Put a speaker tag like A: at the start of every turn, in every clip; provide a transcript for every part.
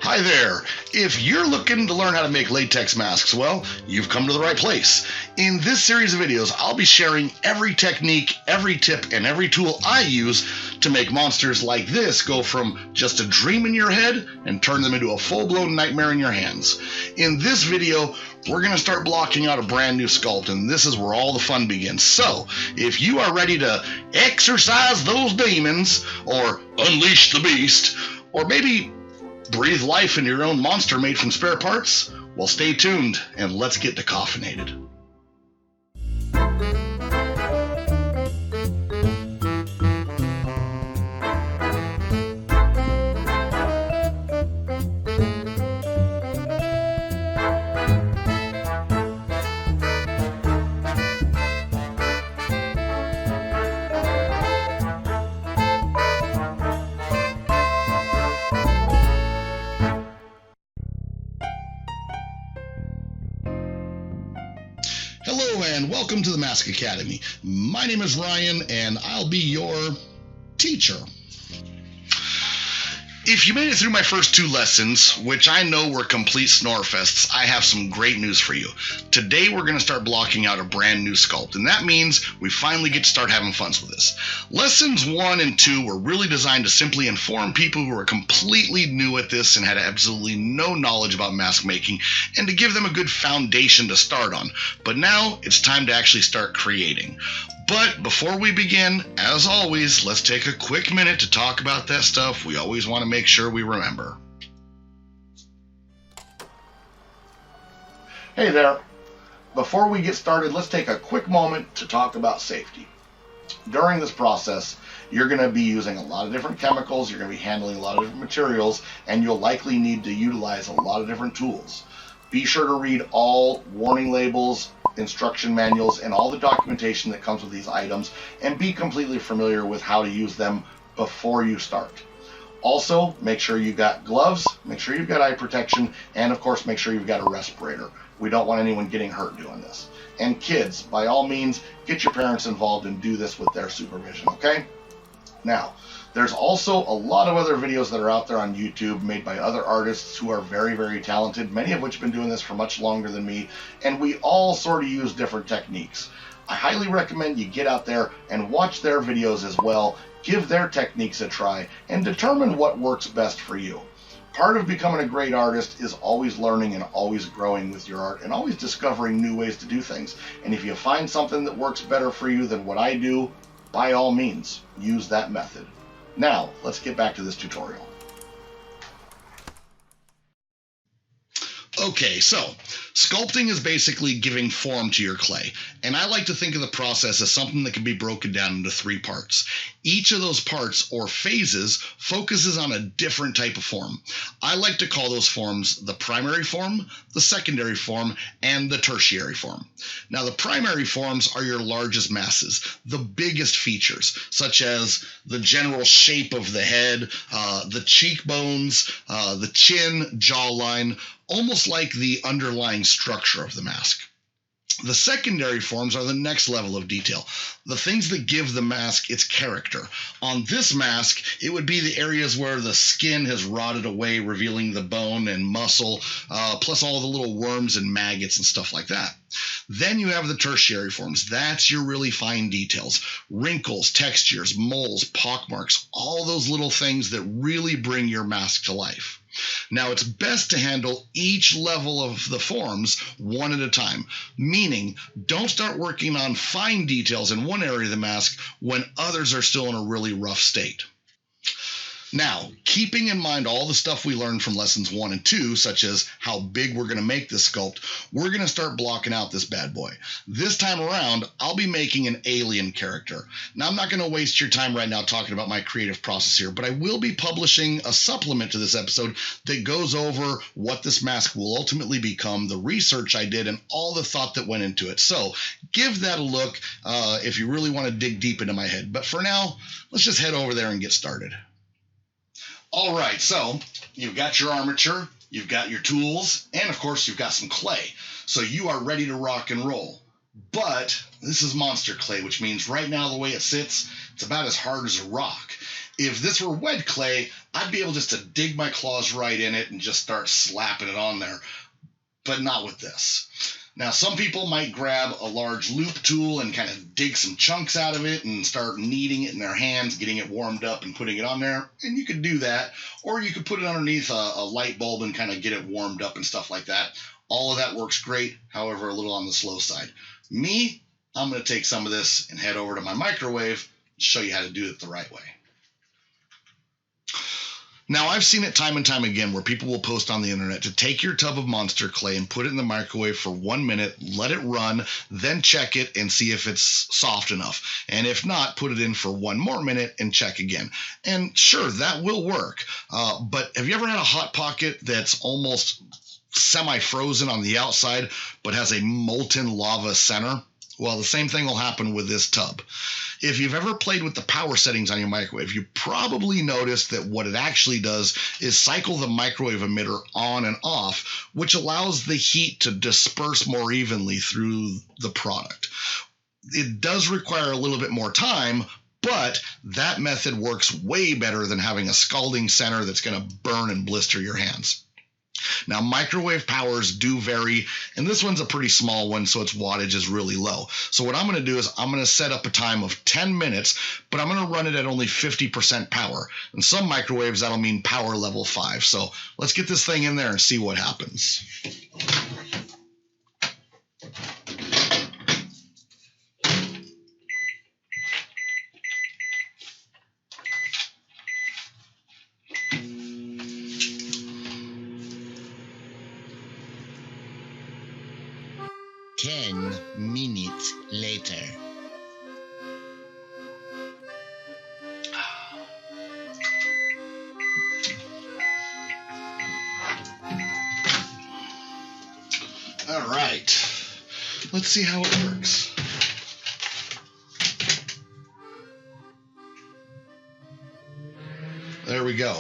A: Hi there. If you're looking to learn how to make latex masks, well, you've come to the right place. In this series of videos, I'll be sharing every technique, every tip, and every tool I use to make monsters like this go from just a dream in your head and turn them into a full-blown nightmare in your hands. In this video, we're going to start blocking out a brand new sculpt, and this is where all the fun begins. So, if you are ready to exorcise those demons, or unleash the beast, or maybe breathe life into your own monster made from spare parts, well, stay tuned and let's get decaffeinated. Hello and welcome to the Mask Academy. My name is Ryan and I'll be your teacher. If you made it through my first two lessons, which I know were complete snorefests, I have some great news for you. Today we're going to start blocking out a brand new sculpt, and that means we finally get to start having fun with this. Lessons 1 and 2 were really designed to simply inform people who are completely new at this and had absolutely no knowledge about mask making, and to give them a good foundation to start on. But now it's time to actually start creating. But before we begin, as always, let's take a quick minute to talk about that stuff we always want to make sure we remember. Hey there. Before we get started, let's take a quick moment to talk about safety. During this process, you're going to be using a lot of different chemicals, you're going to be handling a lot of different materials, and you'll likely need to utilize a lot of different tools. Be sure to read all warning labels, instruction manuals, and all the documentation that comes with these items, and be completely familiar with how to use them before you start. Also, make sure you've got gloves, make sure you've got eye protection, and of course make sure you've got a respirator. We don't want anyone getting hurt doing this. And kids, by all means, get your parents involved and do this with their supervision, okay? Now, there's also a lot of other videos that are out there on YouTube made by other artists who are very, very talented, many of which have been doing this for much longer than me, and we all sort of use different techniques. I highly recommend you get out there and watch their videos as well, give their techniques a try, and determine what works best for you. Part of becoming a great artist is always learning and always growing with your art and always discovering new ways to do things. And if you find something that works better for you than what I do, by all means, use that method. Now, let's get back to this tutorial. Okay, so sculpting is basically giving form to your clay, and I like to think of the process as something that can be broken down into 3 parts. Each of those parts, or phases, focuses on a different type of form. I like to call those forms the primary form, the secondary form, and the tertiary form. Now, the primary forms are your largest masses, the biggest features, such as the general shape of the head, the cheekbones, the chin, jawline, almost like the underlying structure of the mask. The secondary forms are the next level of detail, the things that give the mask its character. On this mask, it would be the areas where the skin has rotted away, revealing the bone and muscle, plus all the little worms and maggots and stuff like that. Then you have the tertiary forms. That's your really fine details. Wrinkles, textures, moles, pockmarks, all those little things that really bring your mask to life. Now, it's best to handle each level of the forms one at a time, meaning don't start working on fine details in one area of the mask when others are still in a really rough state. Now, keeping in mind all the stuff we learned from lessons 1 and 2, such as how big we're going to make this sculpt, we're going to start blocking out this bad boy. This time around, I'll be making an alien character. Now, I'm not going to waste your time right now talking about my creative process here, but I will be publishing a supplement to this episode that goes over what this mask will ultimately become, the research I did, and all the thought that went into it. So give that a look if you really want to dig deep into my head. But for now, let's just head over there and get started. All right, so you've got your armature, you've got your tools, and of course you've got some clay. So you are ready to rock and roll. But this is monster clay, which means right now the way it sits, it's about as hard as a rock. If this were wet clay, I'd be able just to dig my claws right in it and just start slapping it on there, but not with this. Now, some people might grab a large loop tool and kind of dig some chunks out of it and start kneading it in their hands, getting it warmed up and putting it on there. And you could do that. Or you could put it underneath a light bulb and kind of get it warmed up and stuff like that. All of that works great, however, a little on the slow side. Me, I'm going to take some of this and head over to my microwave and show you how to do it the right way. Now, I've seen it time and time again where people will post on the internet to take your tub of Monster Clay and put it in the microwave for 1 minute, let it run, then check it and see if it's soft enough. And if not, put it in for 1 more minute and check again. And sure, that will work. But have you ever had a Hot Pocket that's almost semi-frozen on the outside but has a molten lava center? Well, the same thing will happen with this tub. If you've ever played with the power settings on your microwave, you probably noticed that what it actually does is cycle the microwave emitter on and off, which allows the heat to disperse more evenly through the product. It does require a little bit more time, but that method works way better than having a scalding center that's going to burn and blister your hands. Now, microwave powers do vary, and this one's a pretty small one, so its wattage is really low. So what I'm going to do is I'm going to set up a time of 10 minutes, but I'm going to run it at only 50% power. In some microwaves, that'll mean power level 5. So let's get this thing in there and see what happens.
B: Ten minutes later.
A: All right, let's see how it works. There we go.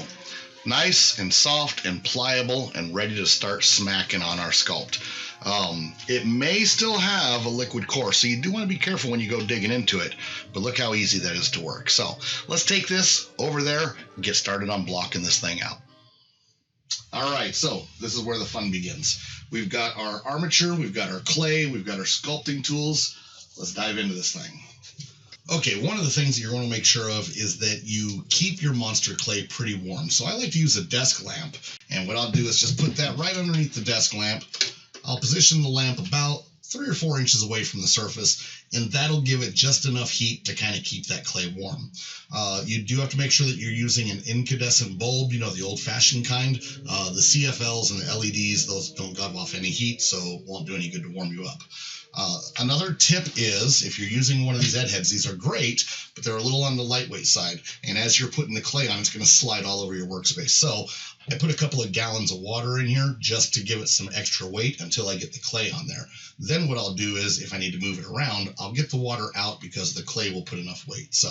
A: Nice and soft and pliable and ready to start smacking on our sculpt. It may still have a liquid core, so you do want to be careful when you go digging into it, but look how easy that is to work. So let's take this over there and get started on blocking this thing out. All right, so this is where the fun begins. We've got our armature, we've got our clay, we've got our sculpting tools. Let's dive into this thing. Okay, one of the things that you're going to make sure of is that you keep your Monster Clay pretty warm. So I like to use a desk lamp, and what I'll do is just put that right underneath the desk lamp. I'll position the lamp about 3 or 4 inches away from the surface, and that'll give it just enough heat to kind of keep that clay warm. You do have to make sure that you're using an incandescent bulb, you know, the old-fashioned kind. The CFLs and the LEDs, those don't give off any heat, so it won't do any good to warm you up. Another tip is, if you're using one of these Ed heads, these are great, but they're a little on the lightweight side. And as you're putting the clay on, it's going to slide all over your workspace. So I put a couple of gallons of water in here just to give it some extra weight until I get the clay on there. Then what I'll do is, if I need to move it around, I'll get the water out because the clay will put enough weight. So.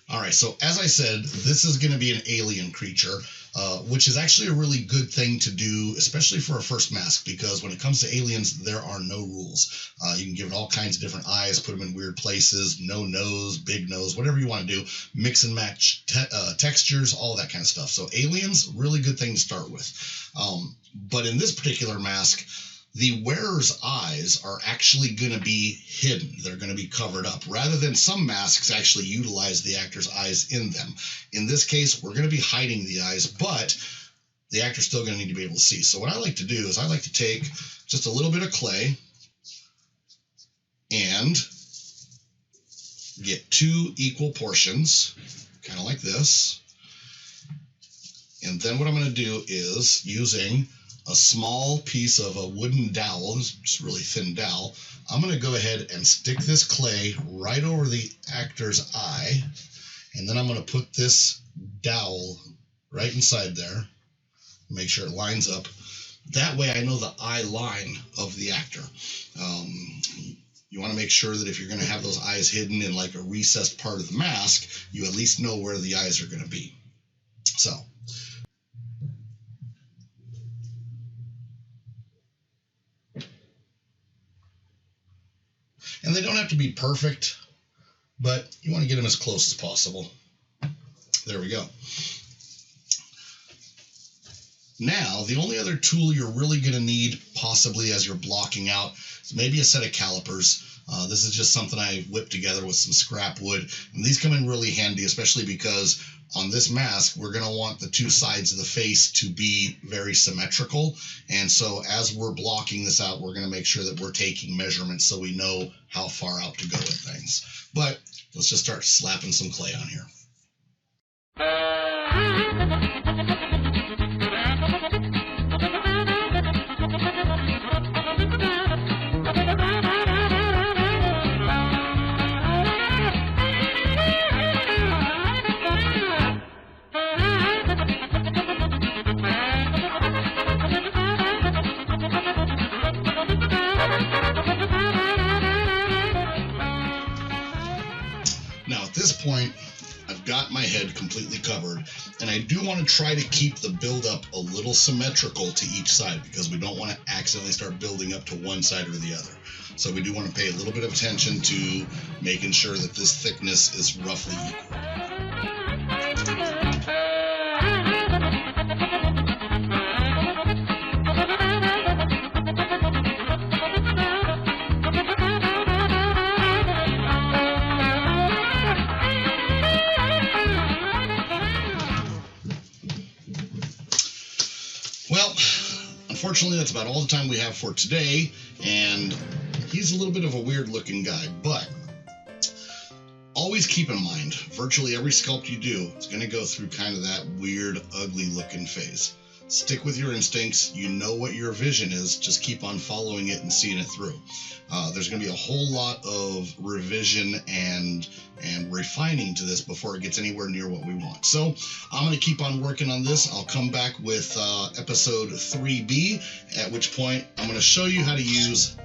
A: All right, so as I said, this is going to be an alien creature, which is actually a really good thing to do, especially for a first mask, because when it comes to aliens, there are no rules. You can give it all kinds of different eyes, put them in weird places, no nose, big nose, whatever you want to do, mix and match textures, all that kind of stuff. So aliens, really good thing to start with. But in this particular mask, the wearer's eyes are actually going to be hidden. They're going to be covered up, rather than some masks actually utilize the actor's eyes in them. In this case, we're going to be hiding the eyes, but the actor's still going to need to be able to see. So what I like to do is I like to take just a little bit of clay and get 2 equal portions, kind of like this. And then what I'm going to do is, using a small piece of a wooden dowel, just really thin dowel, I'm going to go ahead and stick this clay right over the actor's eye, and then I'm going to put this dowel right inside there, make sure it lines up. That way I know the eye line of the actor. You want to make sure that if you're going to have those eyes hidden in like a recessed part of the mask, you at least know where the eyes are going to be. So. And they don't have to be perfect, but you want to get them as close as possible. There we go. Now, the only other tool you're really going to need, possibly as you're blocking out, is maybe a set of calipers. This is just something I whipped together with some scrap wood. And these come in really handy, especially because on this mask, we're going to want the two sides of the face to be very symmetrical. And so as we're blocking this out, we're going to make sure that we're taking measurements so we know how far out to go with things. But let's just start slapping some clay on here. Now at this point, I've got my head completely covered, and I do want to try to keep the buildup a little symmetrical to each side because we don't want to accidentally start building up to one side or the other. So we do want to pay a little bit of attention to making sure that this thickness is roughly equal. Well, unfortunately, that's about all the time we have for today, and he's a little bit of a weird looking guy, but always keep in mind, virtually every sculpt you do is going to go through kind of that weird, ugly looking phase. Stick with your instincts. You know what your vision is. Just keep on following it and seeing it through. There's going to be a whole lot of revision and refining to this before it gets anywhere near what we want. So I'm going to keep on working on this. I'll come back with episode 3B, at which point I'm going to show you how to use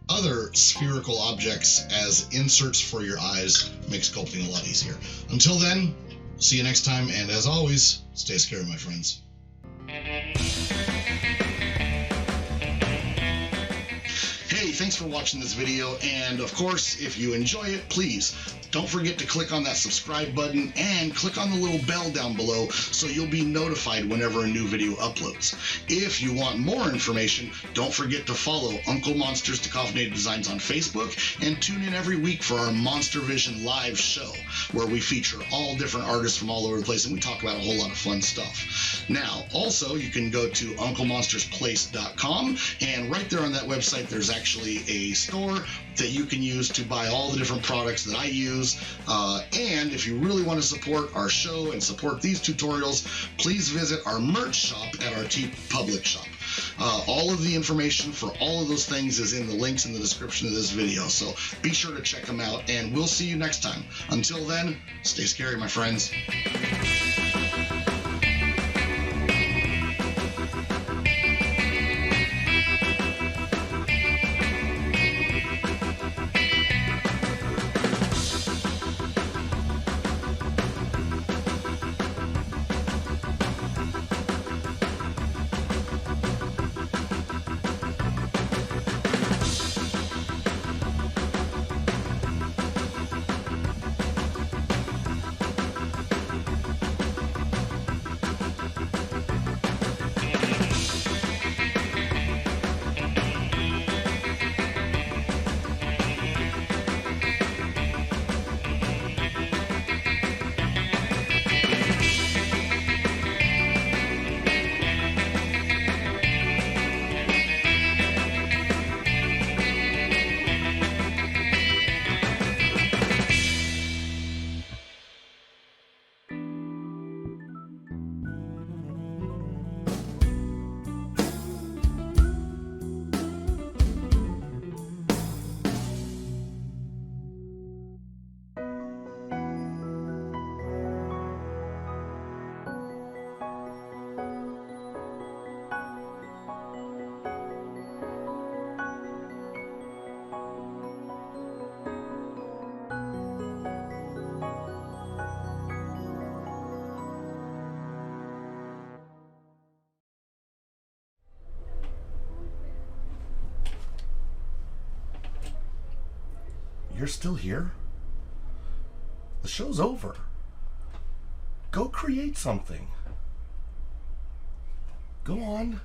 A: other spherical objects as inserts for your eyes. Make sculpting a lot easier. Until then, see you next time, and as always, stay scary, my friends. Hey, thanks for watching this video, and of course, if you enjoy it, please don't forget to click on that subscribe button and click on the little bell down below so you'll be notified whenever a new video uploads. If you want more information, don't forget to follow Uncle Monster's Decaffeinated Designs on Facebook and tune in every week for our Monster Vision live show where we feature all different artists from all over the place and we talk about a whole lot of fun stuff. Now, also, you can go to unclemonstersplace.com, and right there on that website there's actually a store that you can use to buy all the different products that I use. And if you really want to support our show and support these tutorials, please visit our merch shop at our TeePublic shop. All of the information for all of those things is in the links in the description of this video, so be sure to check them out, and we'll see you next time. Until then, stay scary, my friends. You're still here?
C: The show's over. Go create something. Go on.